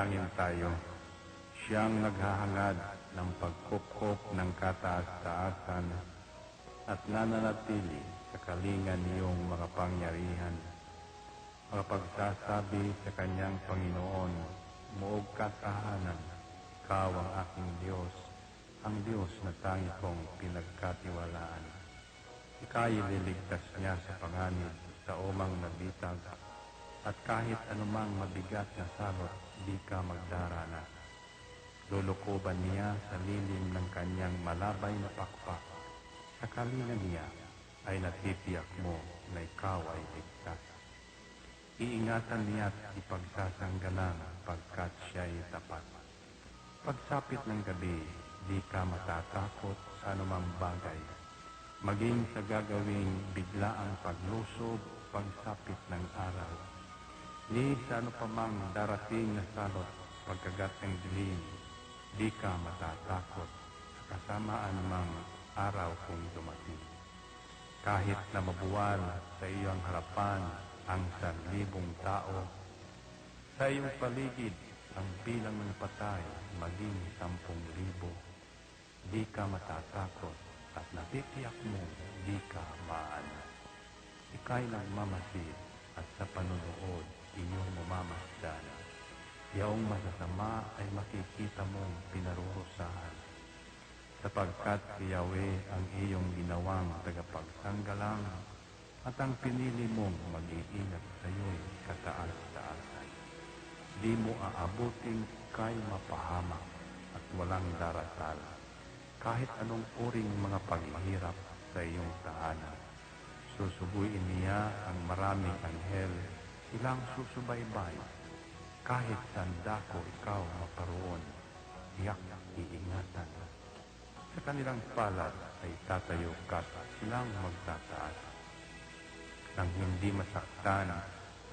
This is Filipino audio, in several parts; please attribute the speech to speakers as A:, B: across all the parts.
A: Manalangin tayo. Siyang naghahangad ng pagkupkop ng kataas-taasan at nananatili sa kalingan niyong makapangyarihan. Makapagsasabi sa kanyang Panginoon, muog katahanan, ikaw ang aking Diyos, ang Diyos na tangi kong pinagkatiwalaan. Ika'y ililigtas niya sa panganib sa umang nabitag, at kahit anumang mabigat na salot, di ka magdarana. Lulukuban niya sa lilim ng kanyang malabay na pakpak. Sa kalingan niya ay natitiyak mo na ikaw ay ligtas. Iingatan niya at ipagsasanggalang pagkat siya'y tapat. Pagsapit ng gabi, di ka matatakot sa anumang bagay. Maging sa gagawing biglaang paglusob, pagsapit ng araw. Ni sa ano pa mang darating na salot, pagkagat ng dilim, di ka matatakot sa kasamaan mang araw kung dumating. Kahit na mabuwal sa iyong harapan ang 1,000 tao, sa iyong paligid ang bilang ng patay maging 10,000, di ka matatakot at natitiyak mo di ka maano. Ika'y nagmamasid at sa panunood iyong mamamasdan. Yaong masasama ay makikita mong pinarurusahan, sapagkat si Yahweh ang iyong ginawang tagapagsanggalang at ang pinili mong mag-iingat sa iyo'y kataas-taasan. Di mo aabutin kay mapahamak at walang darasal, kahit anong uring mga paghihirap sa iyong tahanan. Susubuin niya ang maraming anghel, silang susubaybay. Kahit sandako ikaw maparoon, tiyak iingatan. Sa kanilang palad ay tatayo ka at silang magtataas. Nang hindi masaktan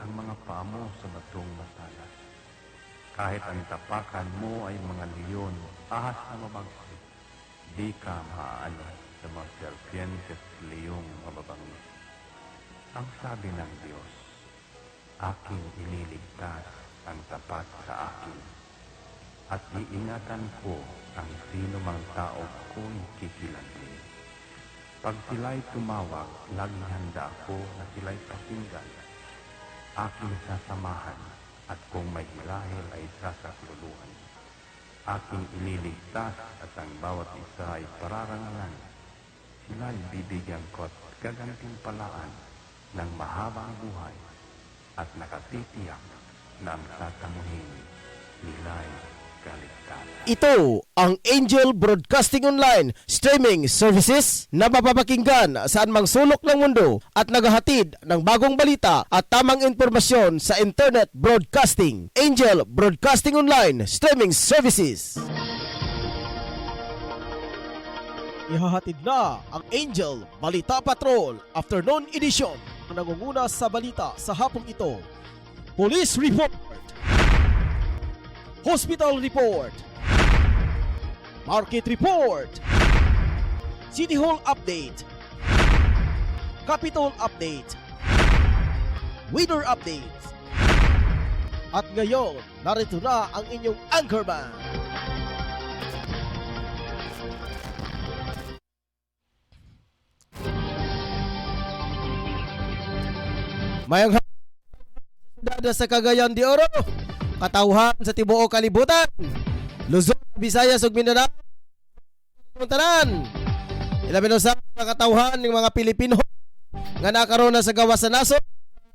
A: ang mga paa mo sa batong masalas. Kahit ang tapakan mo ay mga leon, ahas na mabagsik, di ka maaano sa mga serpientes leyong mababangis. Ang sabi ng Diyos, aking iniligtas ang tapat sa akin, at iingatan ko ang sino mang tao ko'y kikilantin. Pag sila'y tumawag, laging handa ako na sila'y pakinggan. Aking sasamahan, at kung may hilahil ay sasakluluhan. Aking ililigtas at ang bawat isa ay pararangalan. Sila'y bibigyan ko at gagantimpalaan ng mahabang buhay at nakatitiyak na ang tatamuhin nila'y kaligtasan.
B: Ito ang Angel Broadcasting Online streaming services na mapapakinggan saan mang sulok ng mundo at naghahatid ng bagong balita at tamang impormasyon sa internet broadcasting. Angel Broadcasting Online streaming services. Ihahatid na ang Angel Balita Patrol Afternoon Edition. Nangunguna sa balita sa hapong ito: Police Report, Hospital Report, Market Report, City Hall Update, Capitol Update, Weather Updates. At ngayon, narito na ang inyong anchorman. Mayang dada sa Cagayan de Oro, katauhan sa tibuok kalibutan, Luzon, Visayas ug Mindanao, tanan. Ilabi na sa katauhan ng mga Pilipino nga nakaroon na sa gawas sa nasod,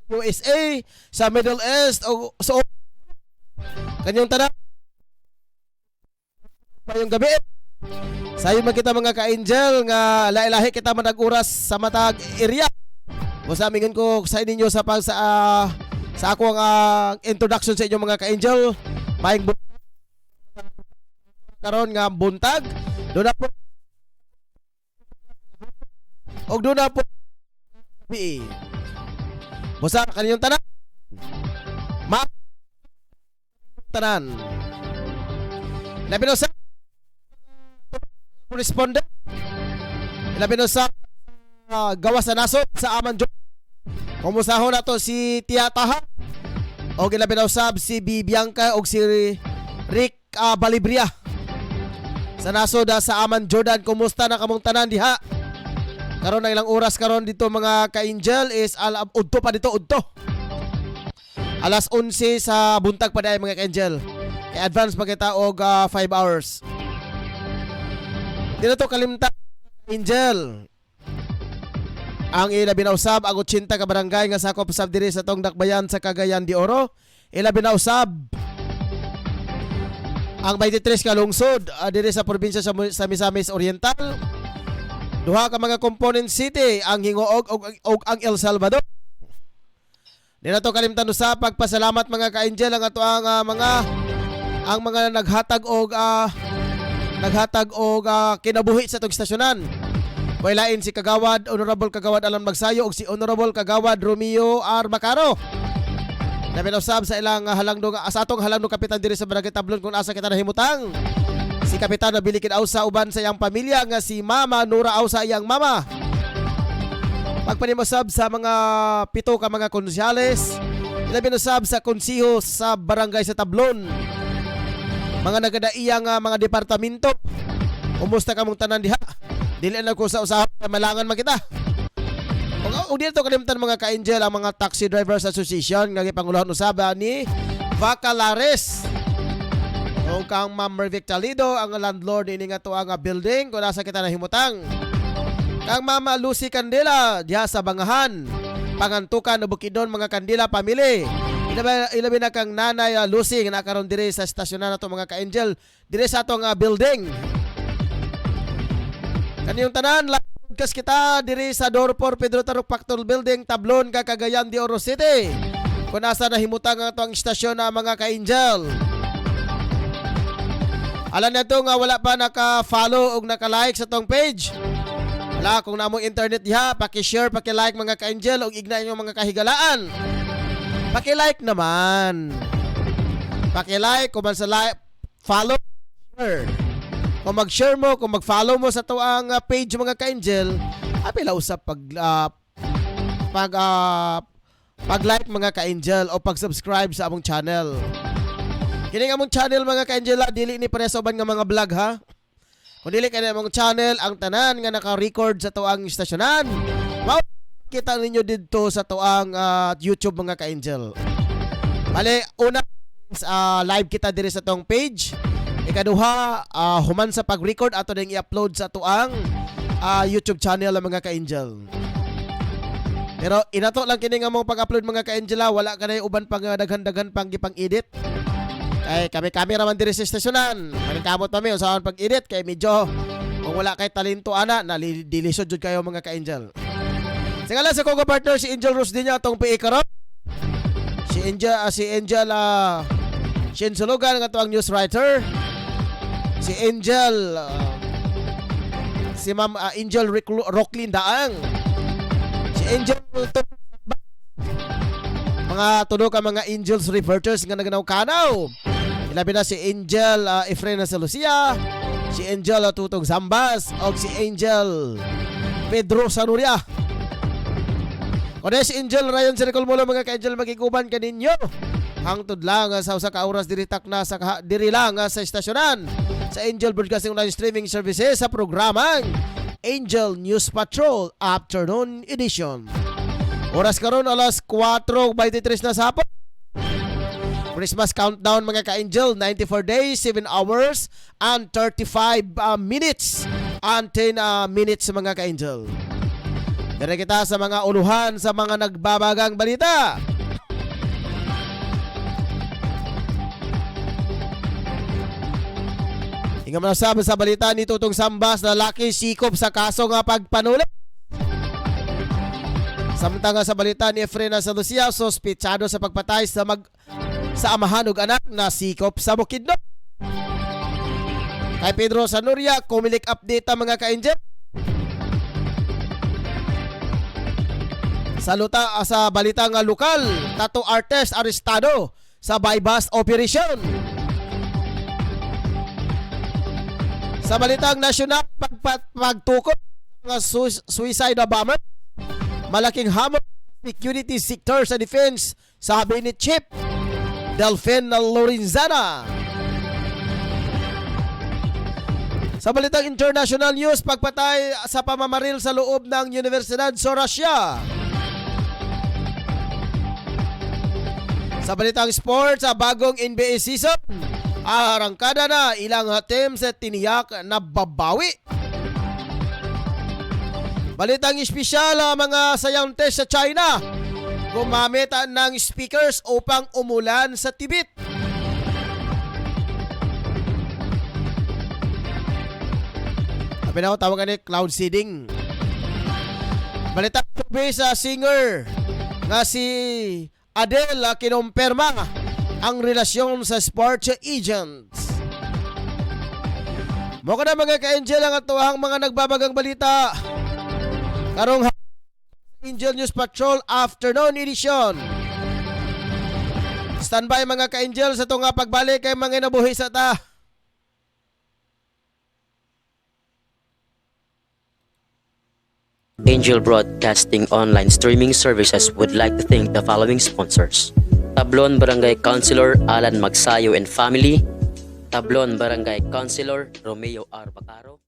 B: USA, sa Middle East o sa kanyang tanan. Mayong gabi. Sayo magkita mga ka-angel nga lahi-lahi kita manag-uras sa matag area. Masamingan ko sa inyo sa pag sa ako ang introduction sa inyo mga ka-angel. Maing karon nga buntag. Doon na po og doon na po Bosa kaninyong tanan. Tanan. Labi no sa correspondent. Labi no sa gawas sa nasod sa Aman Jo. Kumusahon na to si Tia Taha. O ilabi na usab si Bibianca o si Rick Balibria. Sa nasod sa Aman Jordan, kumusta na kamong tanan diha? Karon na ilang oras karon dito mga ka-angel is udto pa dito udto. Alas 11 sa buntag pa dai mga ka-angel. Kay advance pa kita og 5 hours. Dito to kalimtan angel. Ang ilabi na usab ang 80 ka barangay nga sakop sab diri sa tong dakbayan sa Cagayan de Oro. Ilabi na usab ang 23 ka lungsod diri sa probinsya sa Misamis Oriental. Duha ka mga component city ang Hingoog og ang El Salvador. Dito to kalimtan usab pagpasalamat mga ka-angel ang ato ang mga naghatag og kinabuhi sa tong istasyonan. Wailain si Kagawad Honorable Kagawad Alan Magsayo ug si Honorable Kagawad Romeo R. Macaro. Naminusab sa ilang halangdong sa atong halangdong kapitan diri sa Barangay Tablon kung asa kita nahimutang. Si Kapitan Nabilikid Ausa uban sa iyang pamilya nga si Mama Nura Ausa iyang mama. Pagpanimusab sa mga 7 ka mga konsyales, naminusab sa konsiho sa Barangay sa Tablon. Mga nagadaiyang mga departamento. Kumusta kamong tanan diha? Dili na ko sa usahan na malangan makita. O dito kalimtan mga ka-angel ang mga Taxi Drivers Association nga gipanguluhan usab ni Bacalares. O kang Ma'am Mervic Talido ang landlord ini nga tuang building kung nasa kita nahimutang. Kang Mama Lucy Candela diha sa Bangahan. Pangantukan o Bukidnon mga Kandila pamili. Ilabi na kang Nanay Lucy nga nakaroon diri sa estasyonan nato mga ka-angel diri sa atong building. Kaniyong tanan kas kita diri sa Dorpor Pedro Tarok Factor Building Tablon Cagayan de Oro City. Kung nasa nahimutang ang atong istasyon na mga ka-angel. Alam na ito nga wala pa naka-follow o naka-like sa tong page. Wala, kung namong internet diha, paki-share, paki-like mga ka-angel o igna yung mga kahigalaan. Paki-like naman. Paki-like, kung man sa like, follow, share. Kung mag-share mo, kung mag-follow mo sa tuang page mga ka-angel, apila usap pag-like mga ka-angel o pag-subscribe sa among channel. Kini among channel mga ka-angel, dili ni paresoban nga mga vlog ha. Kung dili kani among channel, ang tanan nga naka-record sa tuang istasyonan, makita ninyo dito sa tuang YouTube mga ka-angel. Bale, una live kita diri sa tuang page. Ikaduha, human sa pag-record ato ding i-upload sa tuang YouTube channel ng mga ka-angel. Pero inato lang kini nga mong pag-upload mga ka-angel, wala ka na uban pang daghan-daghan pang gipang-edit. Kay kami raman diri sa istasyonan. Kamot pa mi usahan pag-edit kay medyo kung wala kay talento ana, nalilisod jud kayo mga ka-angel. Sigala sa Kongo partner si Angel Rose din niya atong PA karon. Si Angel Shinsulogan nga tuang news writer. Si Angel si Ma'am Angel Rocklin Daang. Si Angel mga tulo ka mga Angels reporters nga naganaw-kanaw. Ilabi na si Angel Efrena sa Lucia, si Angel Tutong Zambas o si Angel Pedro Sanuria. Kung si Angel Ryan Circle Molo mga ka-angel magiguban kaninyo hangtod lang sa usa ka oras diri takna sa diri lang sa istasyonan sa Angel Broadcasting Online Streaming Services sa programang Angel News Patrol Afternoon Edition. Oras karon alas 4:23 na sa hapon. Christmas countdown mga ka-angel, 94 days, 7 hours and 35 minutes and 10 minutes mga ka-angel. Dire kita sa mga uluhan sa mga nagbabagang balita. Hinga man sabi sa balita ni Tutong Sambas na laki sikop sa kaso nga pagpanuli. Samtang sa balita ni Efrena sa Lucia, sospechado sa pagpatay sa amahan ug anak na sikop sa Bukidnon. Kay Pedro Sanuria, kumilik update mga ka-angel. Saluta sa balita nga lokal, tattoo artist arestado sa bypass operation. Sa balitang nasyonal, pagtukod ng suicide bomber, malaking hamon security sector sa defense, sabi ni Chief Delphin Lorenzana. Sa balitang international news, pagpatay sa pamamaril sa loob ng Universidad sa Russia. Sa balitang sports, sa bagong NBA season, arangkada na ilang teams tiniyak na babawi. Balitang espesyal, mga sayantist sa China gumamit ng speakers upang umulan sa Tibet. Sabi na ako, tawagan ni cloud seeding. Balitang showbiz sa singer nga si Adele kinumpirma ang relasyon sa sports agents. Mo na mga ka-angel ang atuhang mga nagbabagang balita karong Angel News Patrol Afternoon Edition. Standby mga ka-angel sa ito nga pagbalik kay mga nabuhi sa ta.
C: Angel Broadcasting Online Streaming Services would like to thank the following sponsors: Tablon Barangay Councilor Alan Magsayo and Family, Tablon Barangay Councilor Romeo R. Bacaro.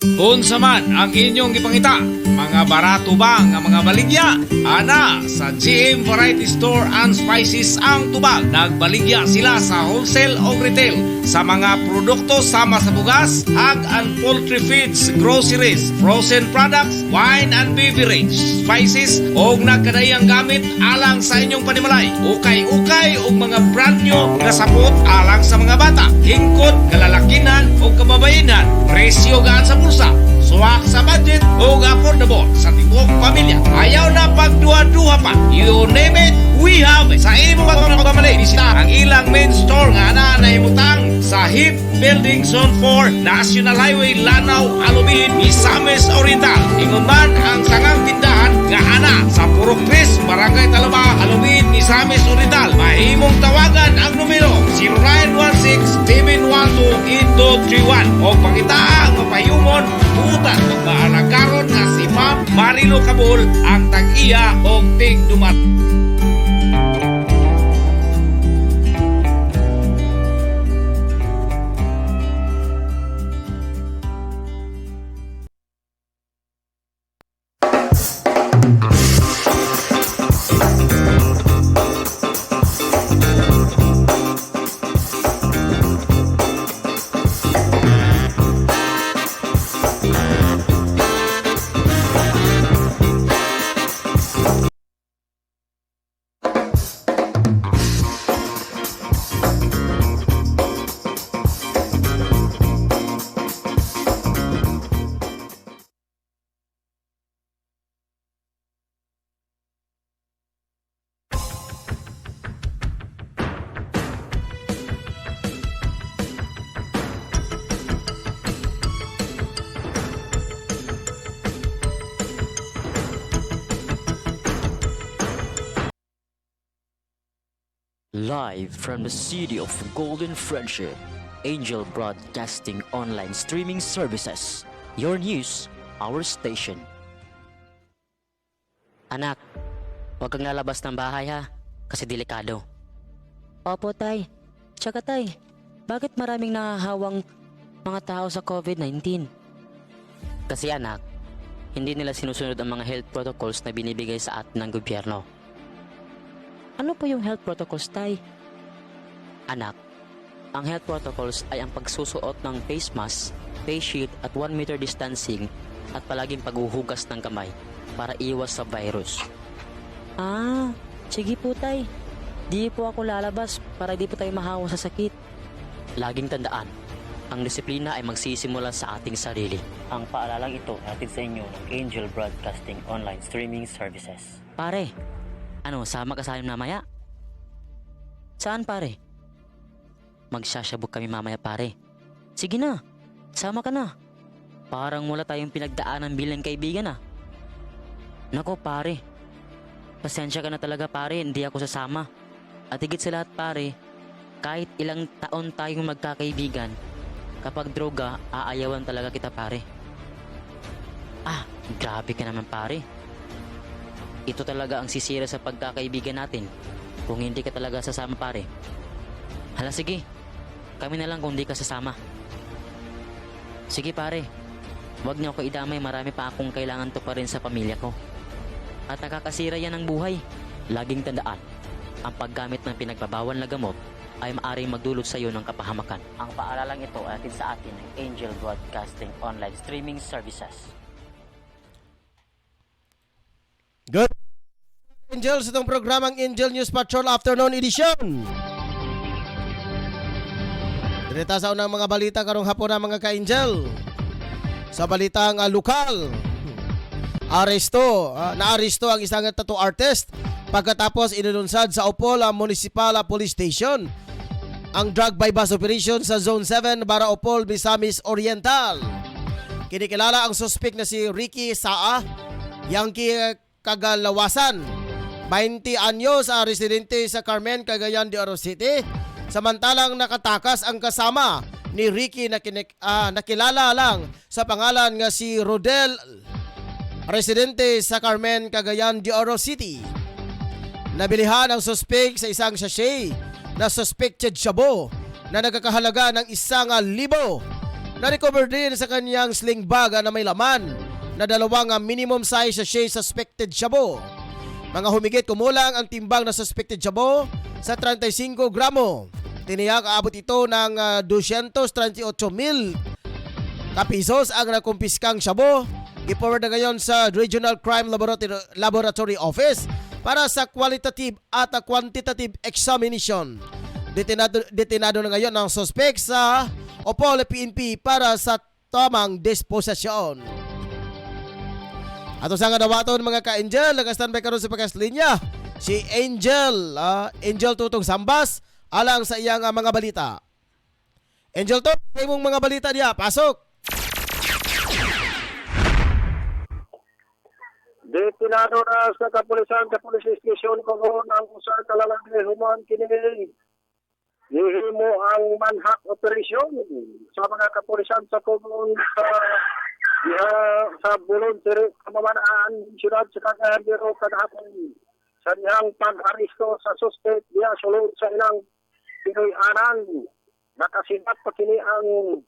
D: Unsa man ang inyong gipangita, mga barato ba nga mga baligya? Ana, sa GM Variety Store and Spices ang tubag. Nagbaligya sila sa wholesale o retail sa mga produkto sama sa bugas, hog and poultry feeds, groceries, frozen products, wine and beverage, spices o nagkadayang gamit alang sa inyong panimalay. Ukay-ukay o mga brand new nga sapot alang sa mga bata, hingkod, kalalakinan o kababayenan. Presyo gaan sa bulsa, suwak sa budget o affordable sa tibok pamilya. Ayaw na pagduha-duha pa. You name it, we have it. Sa imo ba ito nakamali, bisita ang ilang main store nga na naimutang sa HIP Building Zone 4, National Highway, Lanao, Alubihin, Misamis Oriental. Ingon man ang sangang tindahan nga ana sa Purok 3, Barangay Talaba, Alubihin, Misamis Oriental. Mahimong tawagan ang numero 0916-712-8231 o pangitaang mapayumon butan o maalagaron nga si Ma'am Marilo Cabul ang tag-iya o tig-dumat.
C: Live from the city of Golden Friendship, Angel Broadcasting Online Streaming Services. Your news, our station. Anak, huwag kang lalabas ng bahay ha, kasi delikado. Opo tay, tsaka tay, bakit maraming nahahawang mga tao sa COVID-19? Kasi anak, hindi nila sinusunod ang mga health protocols na binibigay sa atin ng gobyerno. Ano po yung health protocols, tay? Anak, ang health protocols ay ang pagsusuot ng face mask, face shield at 1 meter distancing at palaging paghuhugas ng kamay para iwas sa virus. Ah, sige po tay. Di po ako lalabas para di po tayo mahawa sa sakit. Laging tandaan, ang disiplina ay magsisimula sa ating sarili. Ang paalalang ito hatid sa inyo ng Angel Broadcasting Online Streaming Services. Pare, ano, sama ka sa amin mamaya? Saan pare? Magsasyabog kami mamaya pare. Sige na, sama ka na. Parang wala tayong pinagdaanan bilang kaibigan ah. Nako pare, pasensya ka na talaga pare, hindi ako sasama. At higit sa lahat pare, kahit ilang taon tayong magkakaibigan, kapag droga, aayawan talaga kita pare. Ah, grabe ka naman pare. Ito talaga ang sisira sa pagkakaibigan natin. Kung hindi ka talaga sasama pare, hala sige, kami na lang kung hindi ka sasama. Sige pare, wag niyo ako idamay, marami pa akong kailangan to pa rin sa pamilya ko. At nakakasira yan ng buhay. Laging tandaan, ang paggamit ng pinagbabawal na gamot ay maaaring magdulot sa iyo ng kapahamakan. Ang paaralang ito ay atin sa atin ng Angel Broadcasting Online Streaming Services.
B: Good. Angels, itong programang Angel News Patrol Afternoon Edition. Direta sa unang mga balita karong hapon na mga ka-Angel. Sa balitang lokal, naaresto ang isang tattoo artist pagkatapos inununsad sa Opol Municipal Police Station ang drug bypass operation sa Zone 7, Baraopol, Misamis Oriental. Kinikilala ang suspect na si Ricky Saa, Yankee Kagalawasan, 20 anyos, residente sa Carmen, Cagayan de Oro City. Samantalang nakatakas ang kasama ni Ricky na nakilala lang sa pangalan nga si Rodel, residente sa Carmen, Cagayan de Oro City. Nabilihan ang suspect sa isang sachet na suspected shabu na nagkakahalaga ng 1,000. Na-recover din sa kanyang sling bag na may laman na 2 minimum size sachet suspected shabu. Mga humigit kumulang ang timbang na suspected shabu sa 35 gramo. Tiniyak aabot ito ng 238,000 pesos ang nakumpiskang shabu. I-forward na ngayon sa Regional Crime Laboratory Office para sa qualitative at quantitative examination. Detenado na ngayon ang suspect sa Opol PNP para sa tamang disposisyon. Ato sa nga dawaton mga ka-Angel, nag-standby karon sa pagkaslinya si Angel, Angel Tutong Sambas alang sa iyang mga balita. Angel to, sa imong mga balita diya, pasok.
E: Detinado na sa kapulisan sa police station ko ang usa ka lalaki human kini. Gihimo ang manhunt operation sa mga kapulisan sa Cogon sa Bulon, Kamamanaan, siyudad sa Cagayan de Oro kadahapon. Sa niyang pag-aristo sa suspect diya sulod sa ilang Pinoy-anan. Nakasinat pa kini ang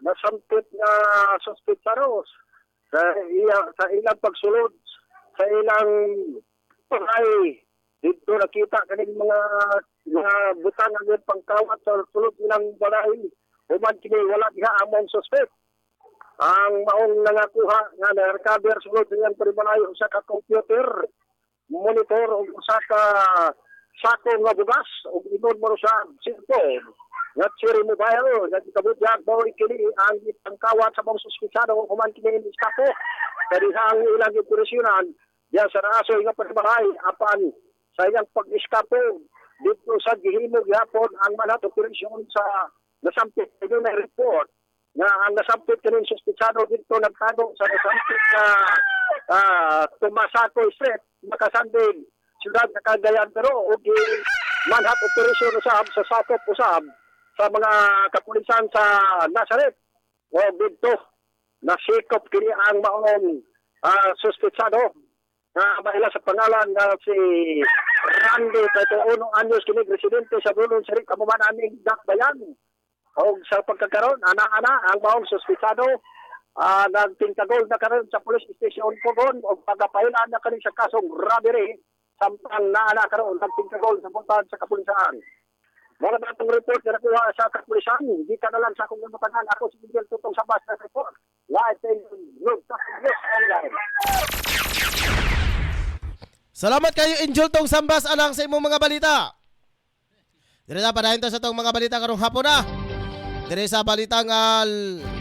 E: nasampit na suspectaros sa ilang pagsulod sa ilang pangay. Dito nakita kaning mga butang ng pangkawat sa sulod ilang balay. Human kini wala diha among suspect. Ang maong nangakuha nga na-recover sulod ilang paribalay usa ka computer, monitor o usa ka sako nga bugas o inod mo sa cellphone. Nga cherry mobile, nga kabudyag daw kini ang pangkawat sa mga suspitsado human kini iskapo. Kaya ang ilang operasyonan diya sa raso nga paribalay apan sa iyang pag-iskapo dito sa gihimog yapon ang manhunt operasyon sa nasampit na report nga ang nasampit kaning suspitsado dito nagtago sa nasampit na Tumasaco Street, Makasandig, siyudad sa Cagayan de Oro ug manhunt operasyon usab sa sakop usab sa mga kapulisan sa Nazareth. O dito nasikop kini ang maong suspitsado na maila sa pangalan na si Randy, 31 anyos, kinig residente sa Bulon, Sirik, Kamamanaan, Dakbayan. O sa pagkakaroon, ana-ana, ang maong suspitsado, nagtingkagol na karon sa police station Cogon o pagkapahilaan na karon sa kasong robbery, samtang naana karon, nagtingkagol sa puntahan sa kapulisan. Mga datong report na nakuha sa kapulisan, hindi ka na lang sa akong matagal. Ako si Miguel Tutong Sabas na report. Live News Online.
B: Salamat kayo Angel Tong Sambas alang sa imong mga balita. Dire na padayon ta sa tong mga balita karong hapon na. Dire sa balitang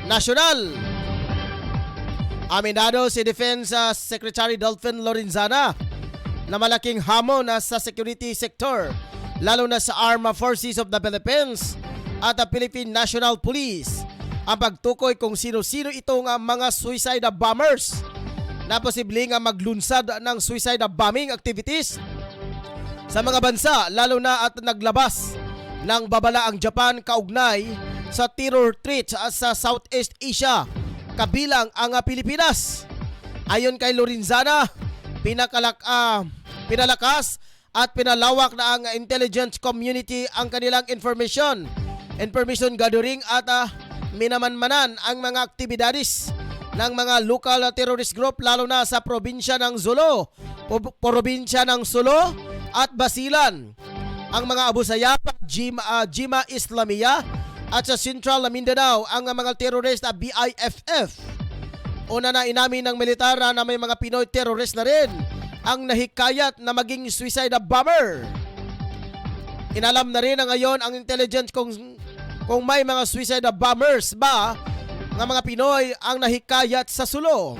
B: nasyonal. Aminado si Defense Secretary Delfin Lorenzana na malaking hamon na sa security sector, lalo na sa Armed Forces of the Philippines at the Philippine National Police, ang pagtukoy kung sino-sino itong mga suicide bombers na posibleng maglunsad ng suicide bombing activities sa mga bansa, lalo na at naglabas ng babala ang Japan kaugnay sa terror threats sa Southeast Asia, kabilang ang Pilipinas. Ayon kay Lorenzana, pinalakas at pinalawak na ang intelligence community ang kanilang information gathering at minamanmanan ang mga aktibidades ng mga local terrorist group lalo na sa probinsya ng Sulu at Basilan. Ang mga Abu Sayyaf, Jima Islamiyah at sa Central Mindanao ang mga terrorist na BIFF. Una na inamin ng militar na may mga Pinoy terrorist na rin ang nahikayat na maging suicide bomber. Inalam na rin na ngayon ang intelligence kung may mga suicide bombers ba ng mga Pinoy ang nahikayat sa Sulu.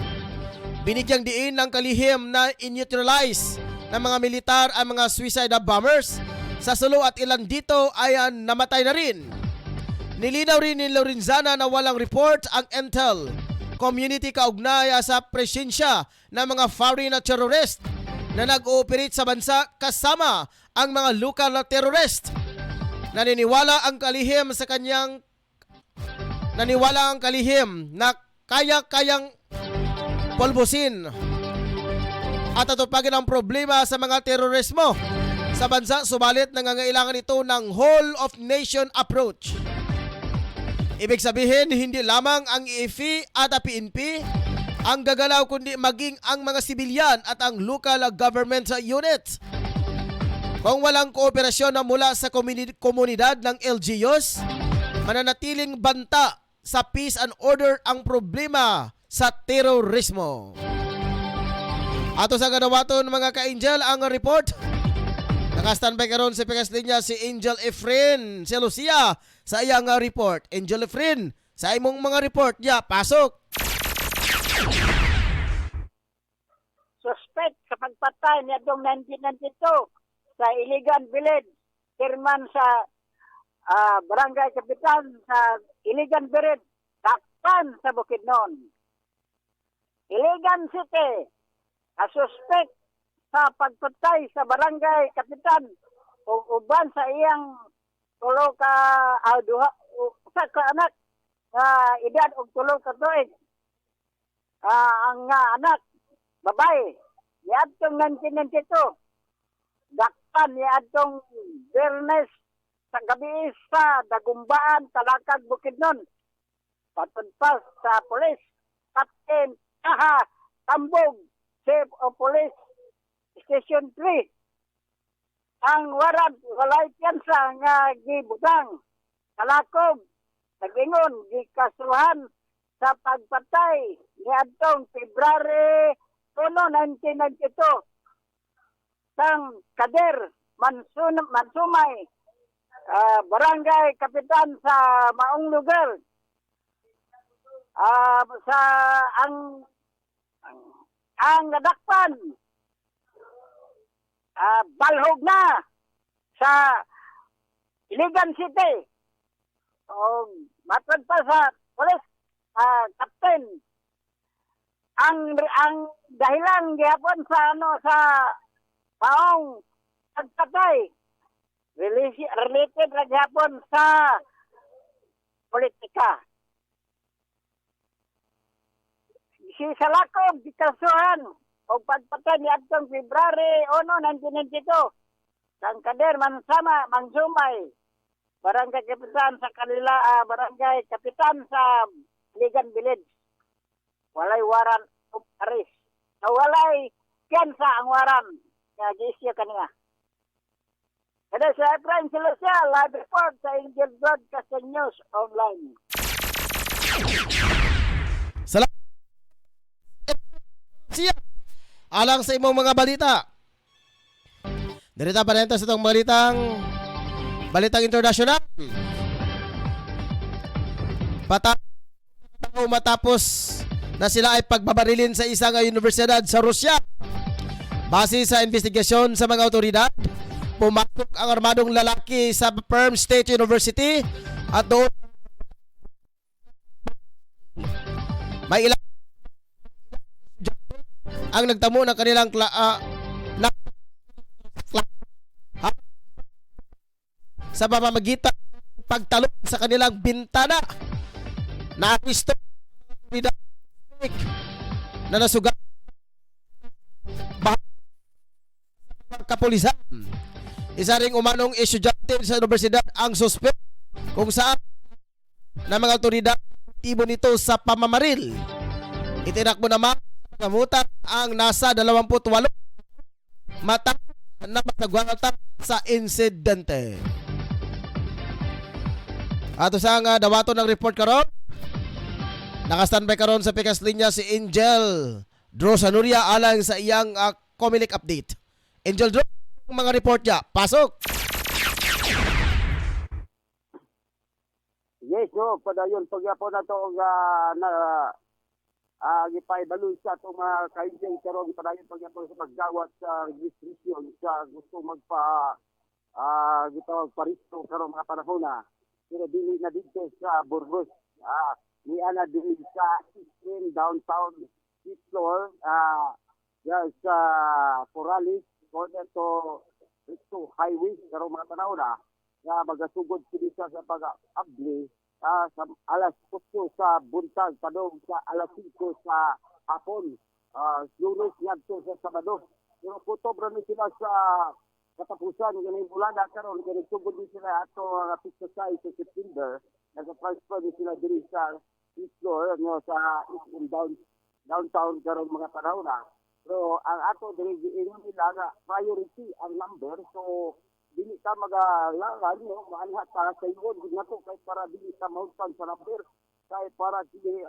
B: Binigyang diin ng kalihim na in-neutralize ng mga militar ang mga suicide bombers sa Sulu at ilan dito ay namatay na rin. Nilinaw rin ni Lorenzana na walang report ang intel community kaugnay sa presensya ng mga foreign terrorist na nag-ooperate sa bansa kasama ang mga local terrorist. Naniniwala ang kalihim na kayang pulbusin at atupagin ang problema sa mga terorismo sa bansa, subalit nangangailangan ito ng whole of nation approach. Ibig sabihin, hindi lamang ang IFI at PNP ang gagalaw kundi maging ang mga sibilyan at ang local government unit. Kung walang kooperasyon na mula sa komunidad ng LGUs, mananatiling banta sa peace and order ang problema sa terorismo. Ato sa ganawaton mga ka-Angel ang report. Naka-standby karon sa pikas linya si Angel Efren si Lucia sa iyang report. Angel Efren, sa imong mga report ya, pasok.
F: Suspect sa pagpatay ni adtong 1992 sa Iligan Village, chairman sa barangay kapitan sa Iligan Village, Takpan sa Bukidnon. Iligan City, suspect sa pagpatay sa barangay kapitan o uban sa iyang tulo ka usa ka anak edad og tulo ka tuig. Ang anak babae niadtong 1992 dakpan niadtong Bernes sa gabi sa Dagumbaan, Talakag, Bukidnon. Patudpas sa pulis Captain Taha Tambog, Chief of Police Station 3. Ang warrant walay piyansa nga gibutang kalakog nagingon gikasuhan sa pagpatay niadtong February 1, 1992 sang Kader Mansumay, barangay kapitan sa maong lugar. Sa ang nadakpan balhog na sa Iligan City. O matod pa sa police captain ang dahilan gyapon sa sa paong pagpatay related ra gyapon sa politika. Si Salakog dikasuhan o pagpatay ni adtong February 1, 1992 sang Kader Mansumay, barangay kapitan sa barangay kapitan sa Ligan Village. Walay warrant of arrest. Walay piyansa ang warrant nga giisyu kaniya. Kada sa Efrain Silasya, live report sa Angel Broadcasting News Online.
B: Salamat siya. Alang sa imong mga balita. Dirita pa nito sa itong balitang internasyonal. Matapos na sila ay pagbabarilin sa isang universidad sa Rusya. Base sa investigasyon sa mga otoridad, pumasok ang armadong lalaki sa Perm State University at doon may ilang ang nagtamo ng kanilang sa pamamagitan ng pagtalon sa kanilang bintana na apisto na nasugat kapulisan. Isa ring umanong estudyante sa universidad ang suspect kung saan na mga otoridad tibo nito sa pamamaril. Itinakbo naman sa kamutan ang nasa 28 mata na masagwalta sa insidente. Ato sa nga dawato ng report karon. Naka-standby karon sa pikas linya si Angel Dro Sanuria alang sa iyang Comelec update. Angel Dro, mga report niya. Pasok!
E: Yes, no, padayon pagyapon na to na gipaibalon sa itong mga kainjeng karon padayon pagyapon sa pagdawat sa registration sa gusto gitawag paristo karon mga panahon na. Pero dili na dito sa Burgos. Ni ana dili sa Eastern Downtown East Floor sa Corrales corner to highway karon mga panahon na nga magasugod sila sa pag-abli sa alas 8 sa buntag padong sa alas 5 sa hapon. Lunes ngadto sa Sabado. Pero kutobra ni sila sa katapusan ng bulana karon kay nagsugod ni sila ato nga pista sa September. Nag-transfer ni sila diri sa East Floor sa Eastern Downtown karon mga panahon na. Pero ang ato diri giingon nila nga priority ang number, so dili ka magalangan no maanhat para sa iyon gid nato kay para dili ka mahutan sa number kay para dili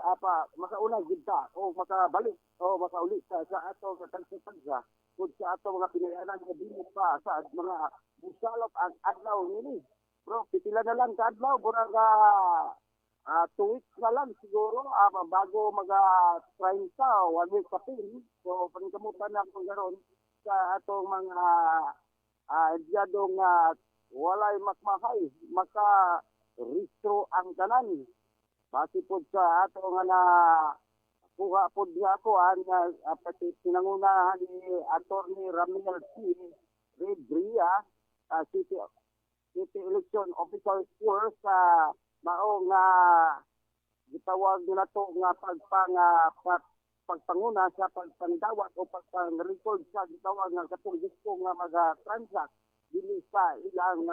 E: makauna gid ta o makabalik o makauli sa ato sa tagsa kung sa ato mga pinayanan nga dili pa sa mga busalop ang adlaw nini. Bro, pitila na lang ka adlaw burang 2 weeks na lang siguro bago mag-30 1 week pa pin. So paningkamutan na ko garon sa atong mga empleyadong walay makmahay maka-restro ang tanan. Base po sa ato nga na kuha po niya ako ang pinangunahan ni Attorney Ramil C. Redria, City Election Officer 4 sa maong gitawag nila to nga pagpanguna sa pagpandawat o pagpang-record sa gitawag nga katong gusto nga mag-transact dili sa ilang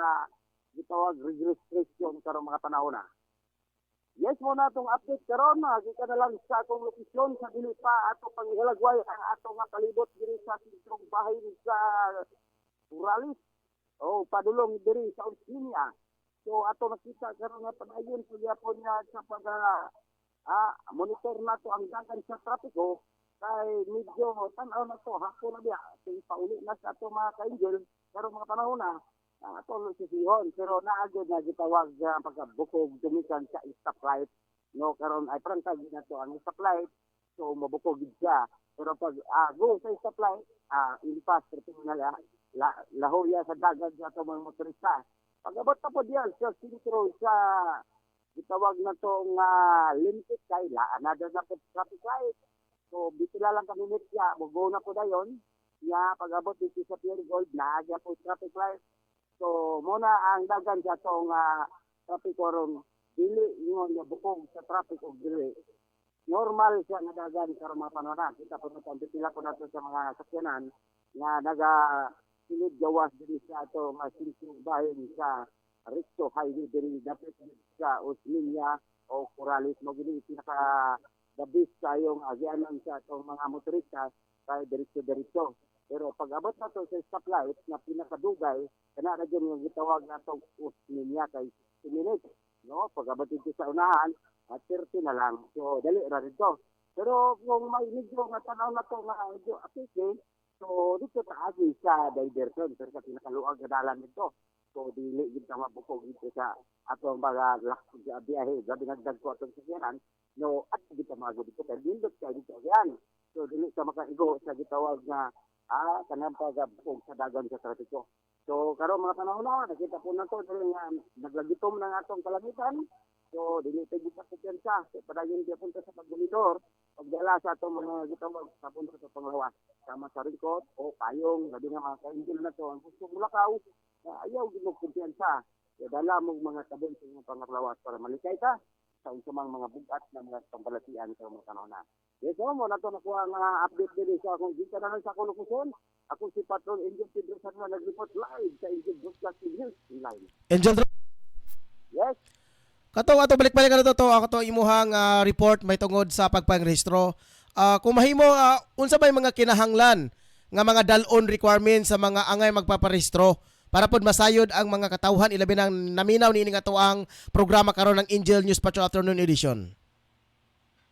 E: gitawag registration karon mga panahon na. Yes mo na itong update karon kita na lang sa atong lokasyon sa dili pa ato panghihalagway ang ato nga palibot diri sa sentrong bahay sa Corrales o padulong diri sa Osmeña. So ato nakita karon nga padayon sa gyapon nga sa pag monitor na to ang dagan sa trapiko kay medyo tan-aw na to hapon na diya kay pauli na sa ato mga ka-angel karon mga panahon na ato sisihon pero naagod na gitawag pagkabukog dumikan sa stoplight no karon ay prangkag na to ang stoplight so mabukog gid siya pero pag go sa stoplight impas terminal lahoya sa dagan sa ato mga motorista. Pag-abot pa po diyan sa sentro sa gitawag na itong limited kay another na po traffic light. So, bitila lang kami niya, mag-go na po dayon. Nga, pag-abot dito sa Pierre Gold, naagya po traffic light. So, muna ang dagan sa itong traffic oron, dili yun na bukong sa traffic o dili. Normal siya na dagan sa mga panonan. Kita po natin, bitila po natin sa mga sakyanan nga silid gawas diri sa ato masinsin bahin sa Risto Highway diri dapat sa Osmeña o Corrales mo gini pinaka the best kayong agyanan sa atong mga motorista kay diretso. Pero pag abot na to sa stoplight na pinakadugay kana ra gyud yung gitawag natong Osmeña kay 60 minutes no pag abot dito sa unahan 30 na lang. So dali ra dito. Pero kung may medyo nga tanaw na to nga medyo apike so dito taagi sa diversion pero sa pinakaluag nga dalan nito. So dili gid ta mabukog dito sa atong mga lakad sa biyahe gabi nagdag ko atong sakyanan no at gid ta magud dito kay dindot kay dito yan. So dili ka makaigo sa gitawag nga kanang pagbukog sa dagan sa trapiko. So karon mga panahon na nakita po na to dili nga naglagitom ng atong kalamitan. So dili ta gid sa kumpiyansa padayon gyud punta sa pagmonitor pagdala sa atong mga gitawag sa punta sa panglawas sama sa ringkot o payong gabi nga mga ka-angel na to ang gusto mulakaw ayaw gid mo kumpiyansa dala mo mga kabon sa mga panglawas para malikay ka sa unsang mga bugat na mga pambalatian sa mga kanona. Yes mo na to nakuha nga update diri sa akong gita na sa akong lokasyon Ako si Patron Angel Pedro Sanwa nag-report live sa Angel Broadcasting News Line.
B: Angel Dro,
E: Yes.
B: kato balik-balik na to ako to imuhang report may tungod sa pagpangrehistro. Kung mahimo unsa bay mga kinahanglan nga mga dalon requirements sa mga angay magpaparehistro para pod masayod ang mga katawhan ilabi nang naminaw niini nga to ang programa karon ng Angel News Patrol Afternoon Edition.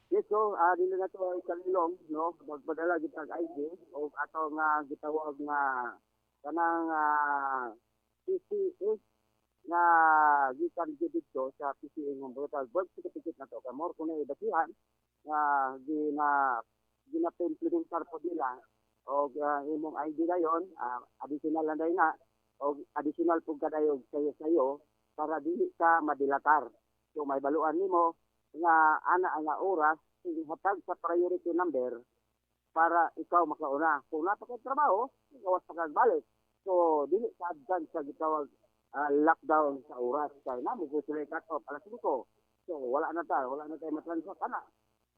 E: Yes, so dili na to kalilong, no? Magpadala kita ang ID o ato nga gitawag nga kanang PCS nga gikan dito sa PCA ng brutal birth certificate na to. Kamor kung basihan nga gina-implementar po nila o imong ID na yon, additional lang na o additional po kadayog sayo para dili ka madilatar. So may baluan nimo nga ana nga oras hatag sa priority number para ikaw makauna. Kung napakay trabaho, gawas pa kagbalik. So dili ka advance sa gitawag lockdown sa oras kay namo ko sila cut off alas 5. So wala na tayo matransact ana.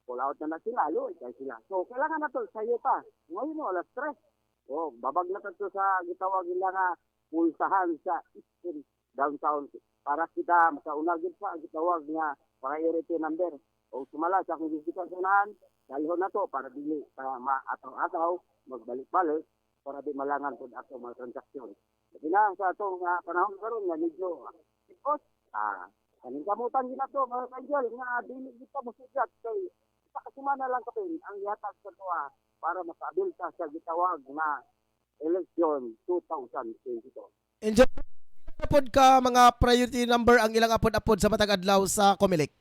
E: Pull out na sila, loy kay sila. So kailangan na to sayo pa. Ngayon mo alas 3. Oh, babag na to sa gitawag nila nga pulsahan sa Eastern downtown para kita makauna gid sa gitawag nga priority number. O sumala sa akong bisita sa unahan, dalhon na to para dili maataw-ataw, magbalik-balik para di malangan po ato mga transaksyon. Kasi na sa atong panahon karon nga medyo ikot, kaning kamutan din ato mga kanjel nga dili kita masugat kay sa kasumana lang kapin ang ihatag sa tuwa para makaabilta sa gitawag na eleksyon 2022.
B: Angel, apod ka mga priority number ang ilang apod-apod sa matag adlaw sa Comelec.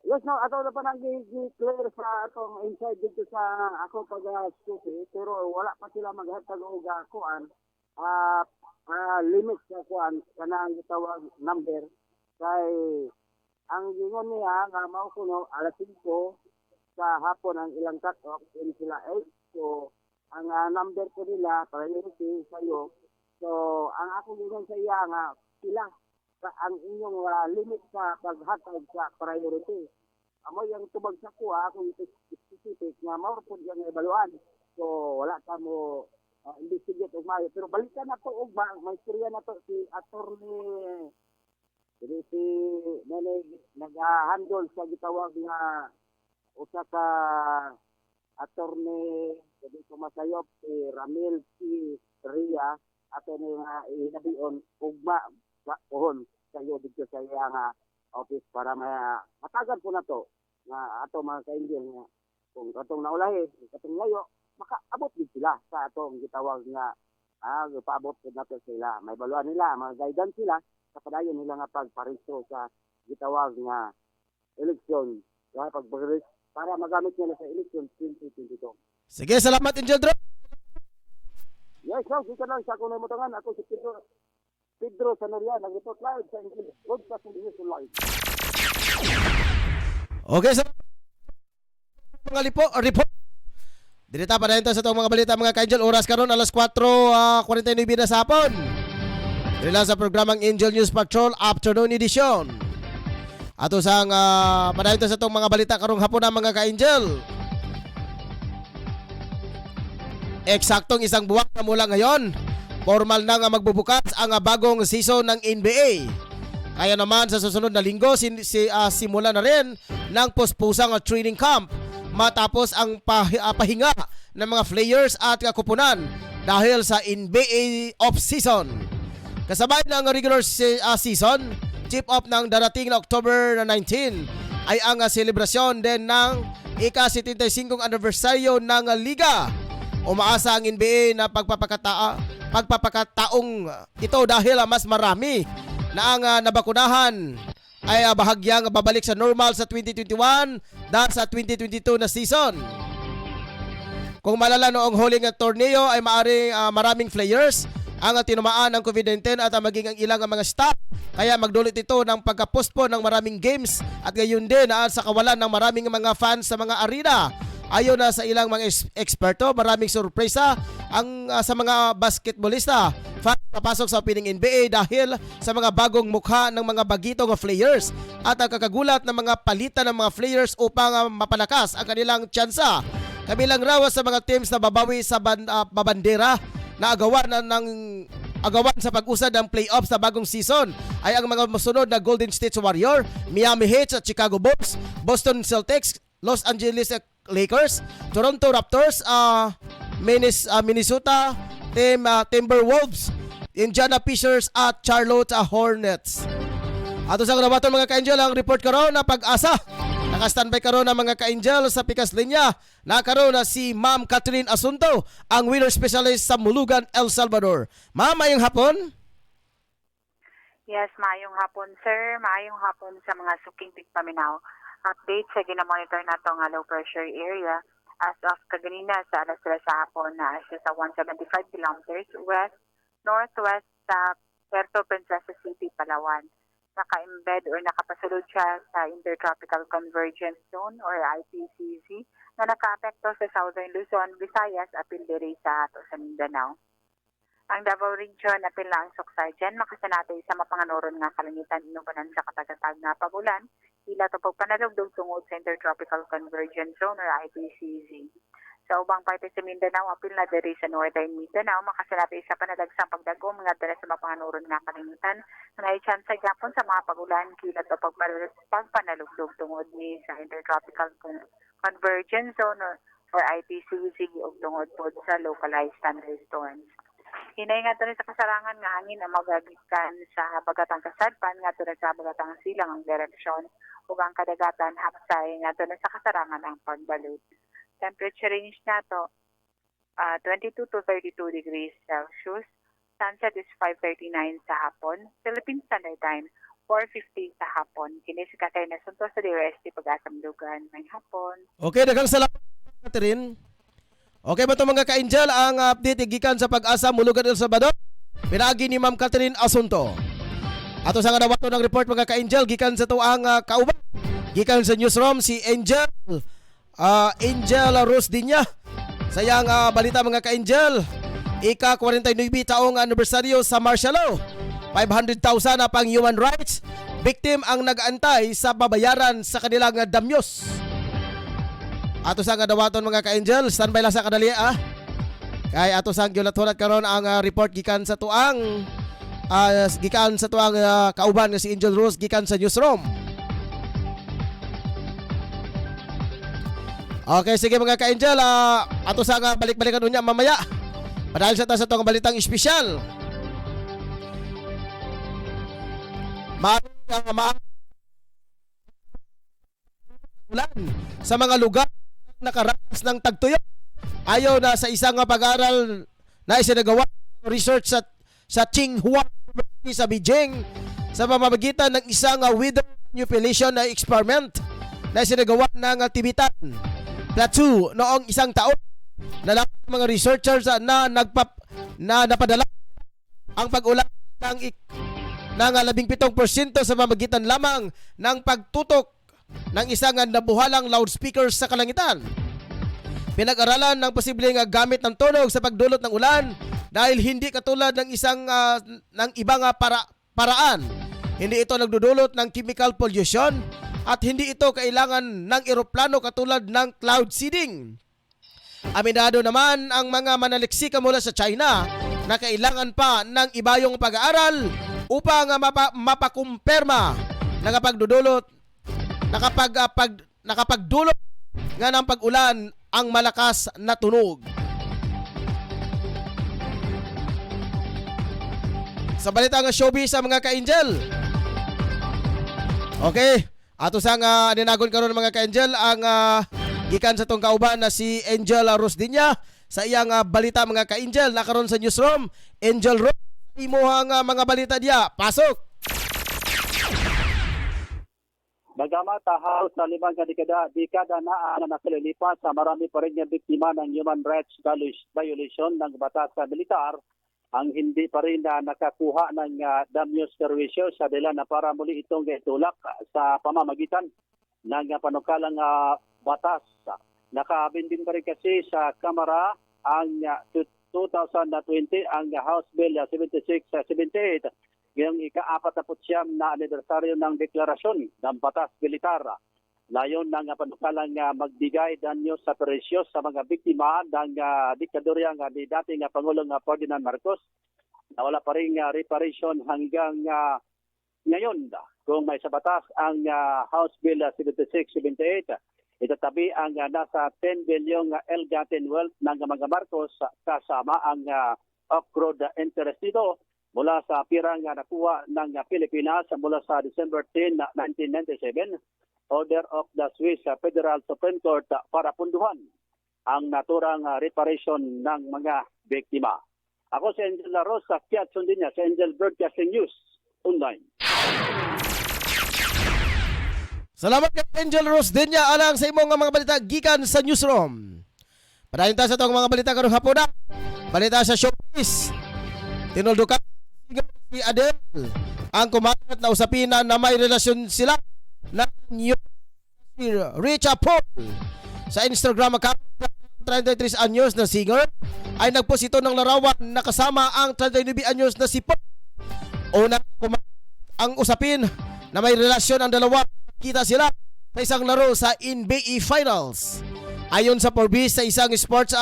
E: Yes, no, ato na pa nang clear sa atong inside dito sa ako pag-study, pero wala pa sila maghatag og kuan limit sa kuan kanang gitawag number kay ang gingon niya nga mao kuno alas 5 sa hapon ang ilang cut off in sila 8. So ang number ko nila priority sayo. So ang ako gingon sa iya nga sila ang inyong limit sa paghatag sa priority. Amo yung tubag sa kuha kung specific nga mao pud yang ebaluan. So wala ka mo investigate og mayo pero balikan na to og may istorya na to si attorney si nag-handle sa gitawag nga usa ka attorney dito masayop si Ramil si Ria ato nga inabion ugma pohon sayo dito sa iya nga office para matagan po na to nga ato mga ka-Angel nga kung katong naulahi katong layo makaabot din sila sa atong gitawag nga paabot po na to sila may baluan nila mga guidance sila sa padayon nila nga pagparehistro sa gitawag nga eleksyon para magamit nila sa eleksyon 2022.
B: Sige, salamat Angel Dro.
E: Yes, no, dito lang sa kuno mo tangan ako si Pedro Sanoria nag-report live sa Angel Broadcasting News Live.
B: Okay, so mga report. Dirita pa rin sa itong mga balita mga ka-Angel. Oras karon alas 4:49 na sa hapon. Dila sa programang Angel News Patrol Afternoon Edition. Ato sang padayon sa itong mga balita karong hapon na mga ka-Angel. Eksaktong isang buwan na mula ngayon, formal na nga magbubukas ang bagong season ng NBA. Kaya naman sa susunod na linggo simula na rin ng puspusang training camp matapos ang pahinga ng mga players at kakupunan dahil sa NBA off-season. Kasabay ng regular season, tip off ng darating na October 19 ay ang selebrasyon din ng ika-75 anibersaryo ng liga. Umaasa ang NBA na pagpapakataong ito dahil mas marami na ang nabakunahan ay bahagyang babalik sa normal sa 2021 dahil sa 2022 na season. Kung malala noong huling torneo ay maraming players ang tinumaan ng COVID-19 at maging ang ilang mga staff. Kaya magdulot ito ng pagka-postpone ng maraming games at gayon din sa kawalan ng maraming mga fans sa mga arena. Ayon na sa ilang mga eksperto, maraming sorpresa ang sa mga basketballista. Fans papasok sa opening NBA dahil sa mga bagong mukha ng mga bagitong players at ang kakagulat ng mga palitan ng mga players upang mapalakas ang kanilang tsansa Kabilang raw sa mga teams na babawi sa babandera na agawan sa pag-usad ng playoffs sa bagong season ay ang mga masunod na Golden State Warrior, Miami Heat at Chicago Bulls, Boston Celtics, Los Angeles Lakers, Toronto Raptors, Minnesota Timberwolves, Indiana Pacers at Charlotte Hornets. Ato sa kanabaton mga ka-angel ang report karon na pag-asa. Naka-standby karon ang mga ka-angel sa pikas linya. Nakaroon na si Ma'am Catherine Asunto, ang weather specialist sa Mulugan, El Salvador. Ma'am, ayong hapon.
G: Yes, maayong hapon, sir. Maayong hapon sa mga suking tigpaminaw. Update sa ginamonitor na itong low pressure area. As of kaganina sa alas 3 sa hapon na siya sa 175 kilometers west-northwest sa Puerto Princesa City, Palawan. Naka-embed or nakapasulod siya sa Intertropical Convergence Zone or IPCZ na naka-apekto sa Southern Luzon, Visayas, apil diri sa ato sa Mindanao. Ang Davao Region apil na ang Soksargen makasanatay sa mapanganoron nga kalangitan inubanan sa katagatag na pagulan ila to pagpanalugdog tungod sa Intertropical Convergence Zone or IPCZ. Sa ubang parte sa Mindanao, apil na diri sa Northern Mindanao, makasanatay sa panadagsang pagdagom nga diri sa mapanganoron nga kalangitan na i-chance sa gapon sa mga pagulan kila to pagpanalugdog tungod ni sa Intertropical Convergence Zone or IPCZ ug tungod pod sa localized thunderstorms. Hinay nga rin sa kasarangan nga hangin na magagikan sa bagatang kasadpan nga rin sa bagatang silang ang direksyon ug ang kadagatan hapsay nga rin sa kasarangan ang pagbalot. Temperature range na to 22 to 32 degrees Celsius. Sunset is 5:39 sa hapon. Philippine Standard Time 4:50 sa hapon. Kini si Catherine Asunto sa DRST Pag-asam Lugan. May hapon.
B: Okay, daghang salamat Catherine. Okay ba ito mga ka-angel ang update gikan sa Pag-asa Mulugan El Salvador? Pinagi ni Ma'am Catherine Asunto. Ato sa kanawato ng report mga ka-angel gikan sa tuang kauban. Gikan sa newsroom si Angel Rose Dinya. Sayang balita mga ka-angel. Ika-49 taong anibersaryo sa martial law. 500,000 na pang human rights. Victim ang nag-aantay sa babayaran sa kanilang damyos. Ato sang dawaton mga ka-angel, standby lang sa kadali Kay ato sang gyulat-hulat karon ang report gikan sa tuang kauban nga si Angel Rose gikan sa newsroom. Okay, sige mga ka-angel, ato sang balik-balikan unya mamaya. Padahil sa tong balitang espesyal. Ulan sa mga lugar nakaranas ng tagtuyok. Ayo na sa isang pag-aaral na isinagawa research sa Tsinghua University sa Beijing sa pamamagitan ng isang weather manipulation na experiment na isinagawa ng Tibetan Plateau noong isang taon. Nalaman ng mga researchers na napadala ang pag-ulan ng 17% sa pamamagitan lamang ng pagtutok ng isang nabuhalang loudspeakers sa kalangitan. Pinag-aralan ng posibleng gamit ng tunog sa pagdulot ng ulan dahil hindi katulad ng ibang paraan. Hindi ito nagdudulot ng chemical pollution at hindi ito kailangan ng eroplano katulad ng cloud seeding. Aminado naman ang mga manaliksika mula sa China na kailangan pa ng ibayong pag-aaral upang mapakumpirma na nakapagdulot nga ng pag-ulan ang malakas na tunog. Sa balita ng showbiz sa mga ka-angel. Okay, ato sang ninagon karon mga ka-angel ang gikan sa tong kauban na si Angel Rose Dinya sa iyang balita mga ka-angel nakaron sa newsroom. Angel Rose, imo ang mga balita diya. Pasok.
H: Bagamat halos sa 5 dekada na nakalilipas sa marami pa rin biktima ng human rights violation ng batas sa militar, ang hindi pa rin nakakuha ng damyos servisyo sa dahilan na para muli itong itulak sa pamamagitan ng panukalang batas. Nakabindin pa rin kasi sa Kamara ang 2020 ang House Bill 76-78 ngayong ika-49 na anibersaryo ng deklarasyon ng batas militar. Layon ng panukalang magbigay danyo sa presyo sa mga biktima ng diktadorya nga ni dating Pangulong Ferdinand Marcos na wala pa rin reparation hanggang ngayon. Kung may sa batas ang House Bill 7678, itatabi ang nasa 10 bilyong ill-gotten wealth ng mga Marcos kasama ang accrued interest nito mula sa pirang nakuha ng Pilipinas mula sa December 10, 1997, order of the Swiss Federal Supreme Court para punduhan ang naturang reparation ng mga biktima. Ako si Angel Rosa, Kiat Sundinya sa Angel Broadcasting News Online.
B: Salamat kay Angel Rosdinya alang sa imong mga balita gikan sa newsroom. Padayon ta sa tong mga balita karong hapon na. Balita sa showbiz. Tinuldukan si Adele ang kumalat na usapin na may relasyon sila ng new Richa Paul. Sa Instagram account ng 33 anyos na singer ay nagpost ito ng larawan na kasama ang 39 anyos na si Paul. Unang kumalat ang usapin na may relasyon ang dalawa. Kita sila sa isang laro sa NBA Finals. Ayon sa Forbes, sa isang sports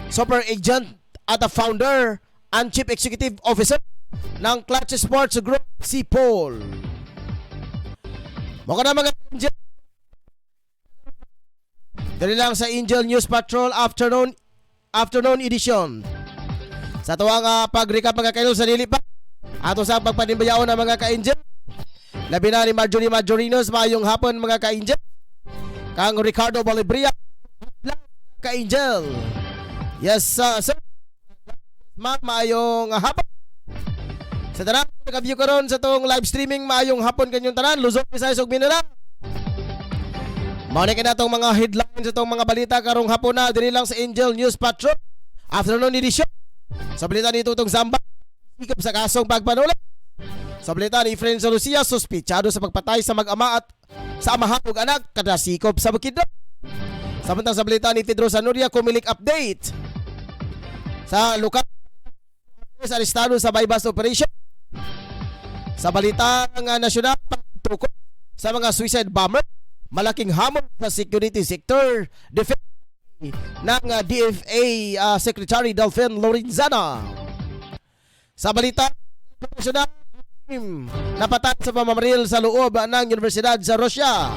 B: super agent at a founder and chief executive officer ng Clutch Sports Group, si Paul. Mga na mga Angel. Dali lang sa Angel News Patrol afternoon edition. Sa tuwang pag-recap mga kailo sa nilipa ato sa pagpanimbayaon ng mga ka-Angel. Labi na ni Marjorie Majorinos, mayong hapon mga ka-Angel. Kang Ricardo Bolibria, ka-Angel. Yes, sir. Ma'am, mayong hapon. Sa tanan, nag-view karon sa tong live streaming, mayong hapon kanyong tanan, Luzon, Visayas ug Mindanao. Mao na kinatong mga headlines sa tong mga balita karong hapon na diri lang sa Angel News Patrol afternoon edition. Sa balita ni Tutong Zamba, ikap sa kasong pagpanulat. Sa balita ni Efren Lucia, suspitsado sa pagpatay sa mag-ama at sa amahan ug anak kada sikop sa Bukidnon. Samantang sa balita ni Pedro Sanuria, kumilik update sa lokal arestado sa bypass operation. Sa balita ng nasyonal, pagtukod sa mga suicide bomber, malaking hamon sa security sector, defense ng DFA Secretary Delfin Lorenzana. Sa balita nasyonal, napatay sa pamamaril sa loob ng Universidad sa Russia.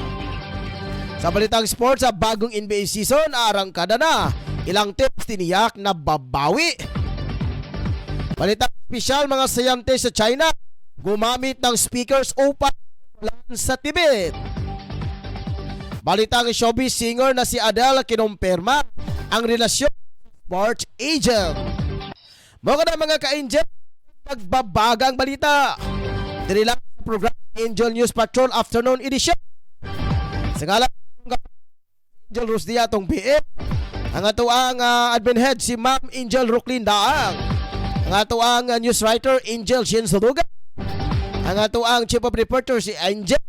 B: Sa balitang sports, sa bagong NBA season, arangkada na. Ilang teams tiniyak na babawi. Balitang special, mga scientists sa China gumamit ng speakers upang sa Tibet. Balitang showbiz, singer na si Adele kinumpirma ang relasyon sports agent. Mga mga ka-Angel, magbabagang balita. Dili lang sa program Angel News Patrol Afternoon Edition. Sa ngalan ng Angel Rosdia tong PM, ang ato ang admin head si Ma'am Angel Rocklin Daang, ang ato ang news writer Angel Shinsuduga, ang ato ang chief of reporter si Angel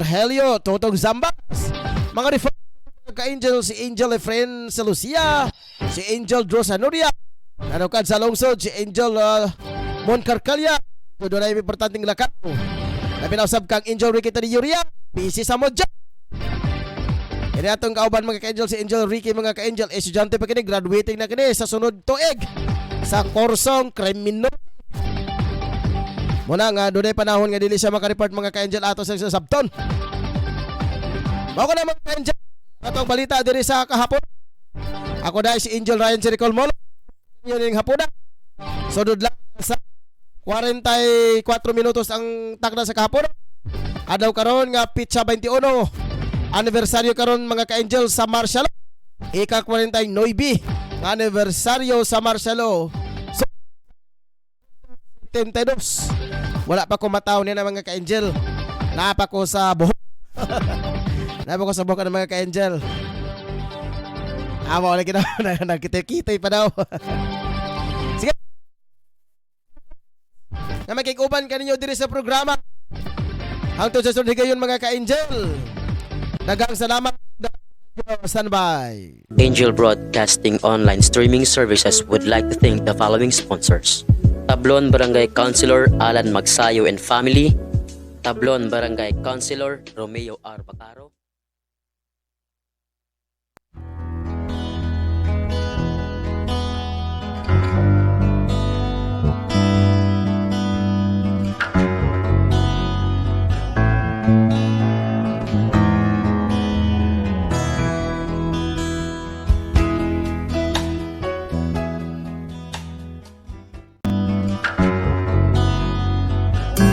B: Helio Totong Zambas, mga reporter ka-Angel si Angel Efren Lucia, si Angel Drosanuria, nanukad sa lungsod si Angel Moncarcalia. Doon ay importanteng lakaw. Napinausap kang Angel Ricky Tadiyuria, busy sa modya. Ini atong kauban mga ka-Angel, si Angel Ricky mga ka-Angel, estudyante pa kini, graduating na kini sa sunod tuig sa kursong krimino. Muna nga, doon ay panahon nga dili siya makareport mga ka-Angel ato sa sabton. Mako na mga ka-Angel, atong balita diri sa kahapon. Ako dahil si Angel Ryan Siricol Molo. Yun yung hapon na. Sudod lang sa 44 minutos ang takda sa kahapon. Adaw karon nga Pitsa 21. Anibersaryo karon mga ka-Angel sa Marshall. Ika 49 nga anibersaryo sa Marshall. So, 72. Wala pa ko mataw niya na mga ka-Angel. Napa ko sa buhok. Napa ko sa buhok ng mga ka-Angel. Amo lagi na nagkita-kita pa daw. Sige. Na makikuban kaninyo diri sa programa. Hangtod sa sunod higayon mga ka-Angel. Daghang salamat. Standby.
C: Angel Broadcasting Online Streaming Services would like to thank the following sponsors: Tablon Barangay Councilor Alan Magsayo and Family, Tablon Barangay Councilor Romeo R. Bacaro.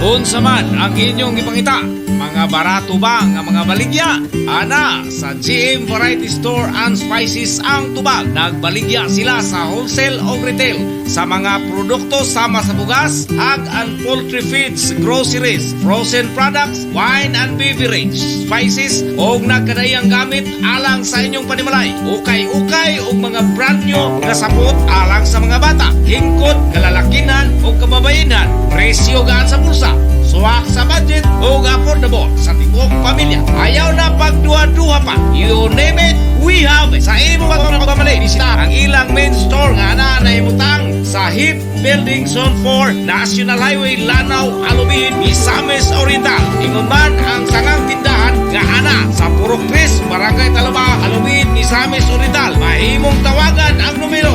D: Unsa man ang inyong ipangita, mga barato ba nga mga baligya? Ana, sa GM Variety Store and Spices ang tubag. Nagbaligya sila sa wholesale o retail sa mga produkto sama sa bugas, hog and poultry feeds, groceries, frozen products, wine and beverage, spices o nagkadayang gamit alang sa inyong panimalay. Ukay-ukay o mga brand new nga sapot alang sa mga bata, hingkod, kalalakinan o kababayenan. Presyo gaan sa bulsa, suwak sa budget o affordable sa tibok pamilya. Ayaw na pagduha-duha pa. You name it, we have it. Sa imo pagmamali, bisita ang ilang main store nga na naimutang sa HIP Building Zone 4, National Highway, Lanao, Alubihin, Misamis Oriental. Ingon man ang sangang tindahan nga ana sa Purok 3, Barangay Talaba, Alubihin, Misamis Oriental. Mahimong tawagan ang numero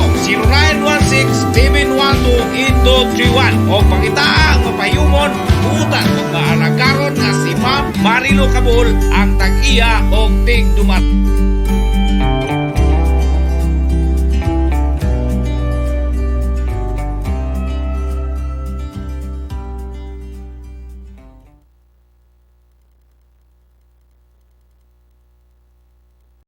D: 0916-712-8231 o pangitaang mapayumon butan o maalagaron nga si Ma'am Marilo Cabul ang tag-iya o tig dumat.